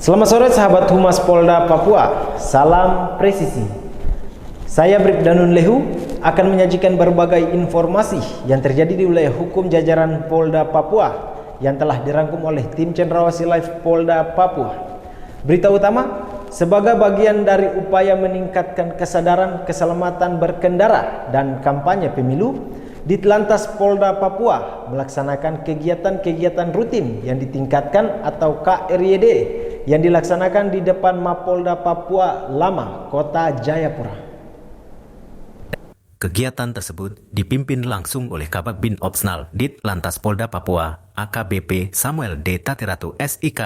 Selamat sore sahabat Humas Polda Papua, salam presisi. Saya Bribda Nun Lehu akan menyajikan berbagai informasi yang terjadi di wilayah hukum jajaran Polda Papua yang telah dirangkum oleh tim Cendrawasih Live Polda Papua. Berita utama, sebagai bagian dari upaya meningkatkan kesadaran keselamatan berkendara dan kampanye pemilu, Ditlantas Polda Papua melaksanakan kegiatan-kegiatan rutin yang ditingkatkan atau KRYD yang dilaksanakan di depan Mapolda Papua Lama, Kota Jayapura. Kegiatan tersebut dipimpin langsung oleh Kabag Bin Opsnal Ditlantas Polda Papua AKBP Samuel D. Tatiratu SIK.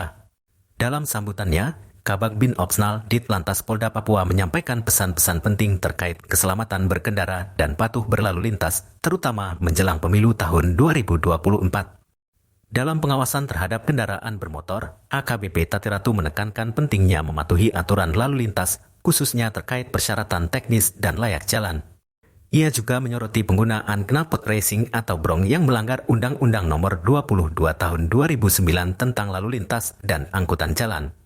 Dalam sambutannya, Kabag Bin Opsnal Ditlantas Polda Papua menyampaikan pesan-pesan penting terkait keselamatan berkendara dan patuh berlalu lintas, terutama menjelang pemilu tahun 2024. Dalam pengawasan terhadap kendaraan bermotor, AKBP Tatiratu menekankan pentingnya mematuhi aturan lalu lintas, khususnya terkait persyaratan teknis dan layak jalan. Ia juga menyoroti penggunaan knalpot racing atau brong yang melanggar Undang-Undang Nomor 22 Tahun 2009 tentang lalu lintas dan angkutan jalan.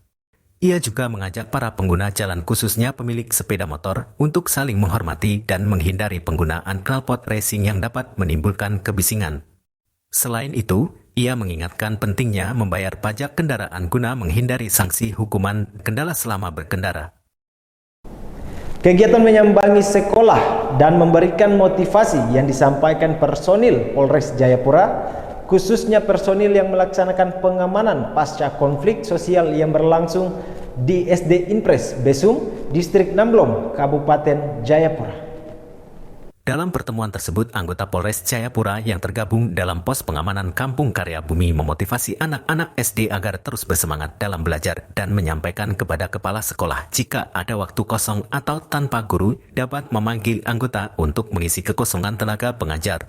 Ia juga mengajak para pengguna jalan khususnya pemilik sepeda motor untuk saling menghormati dan menghindari penggunaan knalpot racing yang dapat menimbulkan kebisingan. Selain itu, ia mengingatkan pentingnya membayar pajak kendaraan guna menghindari sanksi hukuman kendala selama berkendara. Kegiatan menyambangi sekolah dan memberikan motivasi yang disampaikan personil Polres Jayapura, khususnya personil yang melaksanakan pengamanan pasca konflik sosial yang berlangsung di SD Impres Besum, Distrik Namblong, Kabupaten Jayapura. Dalam pertemuan tersebut, anggota Polres Jayapura yang tergabung dalam pos pengamanan Kampung Karya Bumi memotivasi anak-anak SD agar terus bersemangat dalam belajar dan menyampaikan kepada kepala sekolah jika ada waktu kosong atau tanpa guru dapat memanggil anggota untuk mengisi kekosongan tenaga pengajar.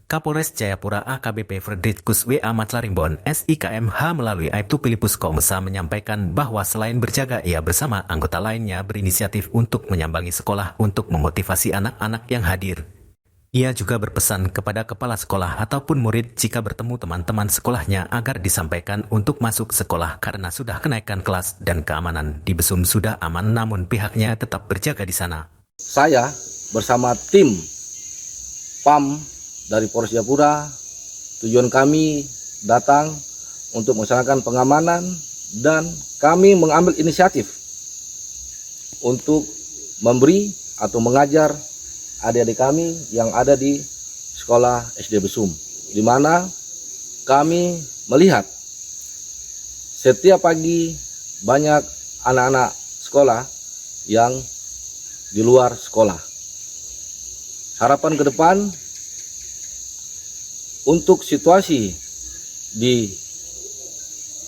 Kapolres Jayapura AKBP Fredrikus W.A. Matlarimbon SIKMH melalui Aibtu Pilipus Komesa menyampaikan bahwa selain berjaga, ia bersama anggota lainnya berinisiatif untuk menyambangi sekolah untuk memotivasi anak-anak yang hadir. Ia juga berpesan kepada kepala sekolah ataupun murid jika bertemu teman-teman sekolahnya agar disampaikan untuk masuk sekolah karena sudah kenaikan kelas dan keamanan di Besum sudah aman, namun pihaknya tetap berjaga di sana. Saya bersama tim PAM dari Polres Jayapura, tujuan kami datang untuk melaksanakan pengamanan dan kami mengambil inisiatif untuk memberi atau mengajar adik-adik kami yang ada di sekolah SD Besum, di mana kami melihat setiap pagi banyak anak-anak sekolah yang di luar sekolah. Harapan ke depan untuk situasi di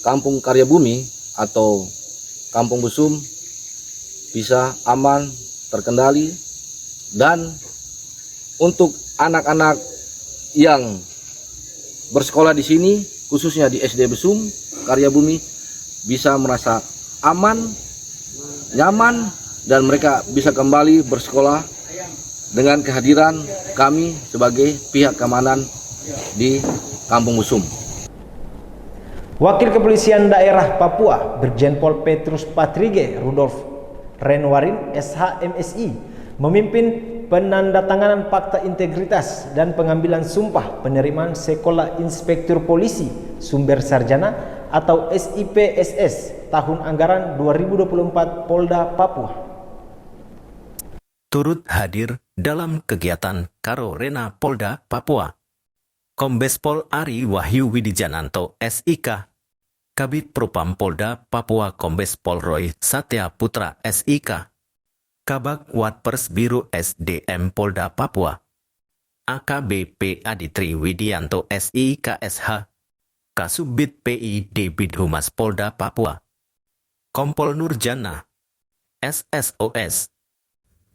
Kampung Karya Bumi atau Kampung Besum bisa aman, terkendali, dan untuk anak-anak yang bersekolah di sini, khususnya di SD Besum Karya Bumi, bisa merasa aman, nyaman, dan mereka bisa kembali bersekolah dengan kehadiran kami sebagai pihak keamanan di Kampung Besum. Wakil Kepolisian Daerah Papua Brigjen Pol Petrus Patrige Rudolf Renwarin SHMSI memimpin penandatanganan Fakta Integritas dan pengambilan sumpah penerimaan Sekolah Inspektur Polisi Sumber Sarjana atau SIPSS tahun anggaran 2024 Polda Papua. Turut hadir dalam kegiatan Karo Rena Polda Papua Kombes Pol Ari Wahyu Widijananto SIK, Kabid Propam Polda Papua Kombes Pol Roy Satya Putra SIK, Kabag Watpers Biro SDM Polda Papua, AKBP Aditri Widianto SIKSH, Kasubit PI Debid Humas Polda Papua, Kompol Nurjana, SSOS,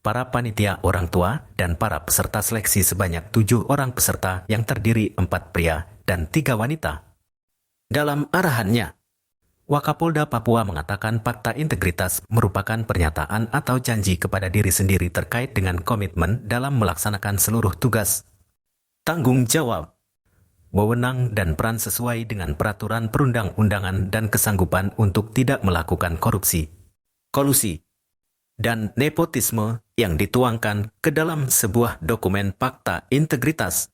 para panitia orang tua, dan para peserta seleksi sebanyak 7 orang peserta yang terdiri 4 pria dan 3 wanita. Dalam arahannya, Wakapolda Papua mengatakan fakta integritas merupakan pernyataan atau janji kepada diri sendiri terkait dengan komitmen dalam melaksanakan seluruh tugas. Tanggung jawab. wewenang dan peran sesuai dengan peraturan perundang-undangan dan kesanggupan untuk tidak melakukan korupsi, kolusi, dan nepotisme yang dituangkan ke dalam sebuah dokumen fakta integritas.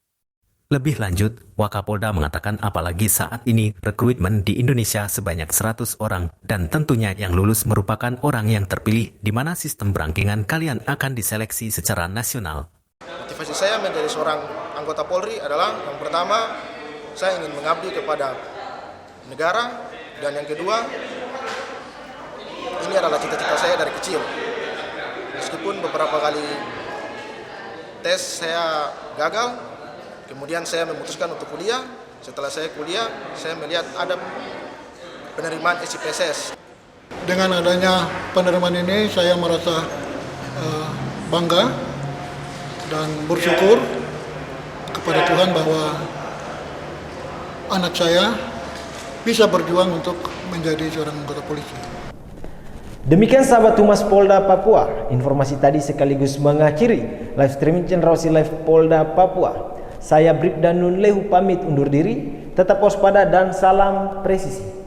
Lebih lanjut, Wakapolda mengatakan apalagi saat ini rekrutmen di Indonesia sebanyak 100 orang dan tentunya yang lulus merupakan orang yang terpilih di mana sistem berangkingan kalian akan diseleksi secara nasional. Motivasi saya menjadi seorang anggota Polri adalah yang pertama, saya ingin mengabdi kepada negara, dan yang kedua, ini adalah cita-cita saya dari kecil. Meskipun beberapa kali tes saya gagal, kemudian saya memutuskan untuk kuliah. Setelah saya kuliah, saya melihat ada penerimaan SIPSS. Dengan adanya penerimaan ini, saya merasa bangga dan bersyukur kepada Tuhan bahwa anak saya bisa berjuang untuk menjadi seorang anggota polisi. Demikian sahabat Humas Polda Papua, informasi tadi sekaligus mengakhiri live streaming channel Rosi Live Polda Papua. Saya Bribda Nun Lehu pamit undur diri, tetap waspada dan salam presisi.